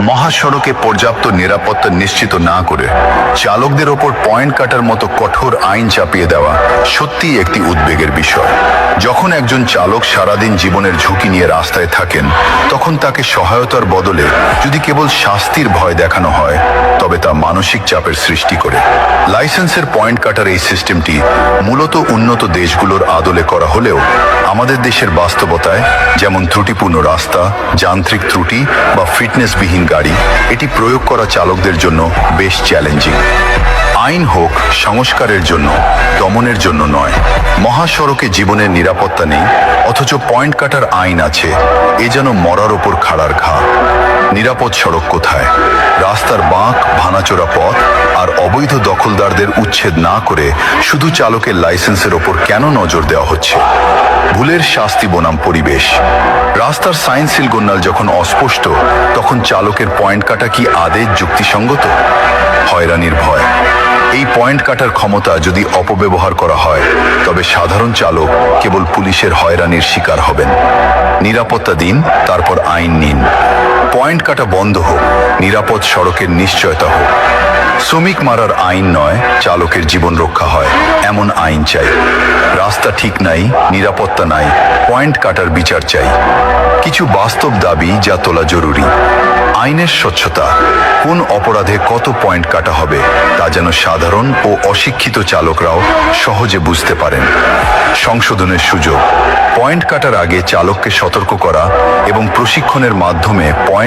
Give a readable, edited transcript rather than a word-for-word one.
মহাসড়কে পর্যাপ্ত নিরাপত্তা নিশ্চিত না করে চালকদের ওপর পয়েন্ট কাটার মতো কঠোর আইন চাপিয়ে দেওয়া সত্যিই একটি উদ্বেগের বিষয়। যখন একজন চালক সারাদিন জীবনের ঝুঁকি নিয়ে রাস্তায় থাকেন, তখন তাকে সহায়তার বদলে যদি কেবল শাস্তির ভয় দেখানো হয়, তবে তা মানসিক চাপের সৃষ্টি করে। লাইসেন্সের পয়েন্ট কাটার এই সিস্টেমটি মূলত উন্নত দেশগুলোর আদলে করা হলেও আমাদের দেশের বাস্তবতায়, যেমন ত্রুটিপূর্ণ রাস্তা, যান্ত্রিক ত্রুটি বা ফিটনেসবিহীন গাড়ি, এটি প্রয়োগ করা চালকদের জন্য বেশ চ্যালেঞ্জিং। আইন হোক সংস্কারের জন্য, দমনের জন্য নয়। মহাসড়কে জীবনের নিরাপত্তা নেই, অথচ পয়েন্ট কাটার আইন আছে, এ যেন মরার ওপর খাড়ার ঘা। নিরাপদ সড়ক কোথায়? রাস্তার বাঁক, ভাঙাচোরা পথ আর অবৈধ দখলদারদের উচ্ছেদ না করে শুধু চালকের লাইসেন্সের ওপর কেন নজর দেওয়া হচ্ছে? ভুলের শাস্তি বনাম পরিবেশ। রাস্তার সাইন সিলগোন্নাল যখন অস্পষ্ট, তখন চালকের পয়েন্ট কাটা কি আদেশ যুক্তিসঙ্গত? হয়রানির ভয়। এই পয়েন্ট কাটার ক্ষমতা যদি অপব্যবহার করা হয়, তবে সাধারণ চালক কেবল পুলিশের হয়রানির শিকার হবেন। নিরাপত্তা দিন, তারপর আইন নিন। পয়েন্ট কাটা বন্ধ হোক, নিরাপদ সড়কের নিশ্চয়তা হোক। শ্রমিক মারার আইন নয়, চালকের জীবন রক্ষা হয় এমন আইন চাই। রাস্তা ঠিক নাই, নিরাপত্তা নাই, পয়েন্ট কাটার বিচার চাই। কিছু বাস্তব দাবি যা তোলা জরুরি। আইনের স্বচ্ছতা। কোন অপরাধে কত পয়েন্ট কাটা হবে তা যেন সাধারণ ও অশিক্ষিত চালকরাও সহজে বুঝতে পারেন। সংশোধনের সুযোগ। পয়েন্ট কাটার আগে চালককে সতর্ক করা এবং প্রশিক্ষণের মাধ্যমে পয়েন্ট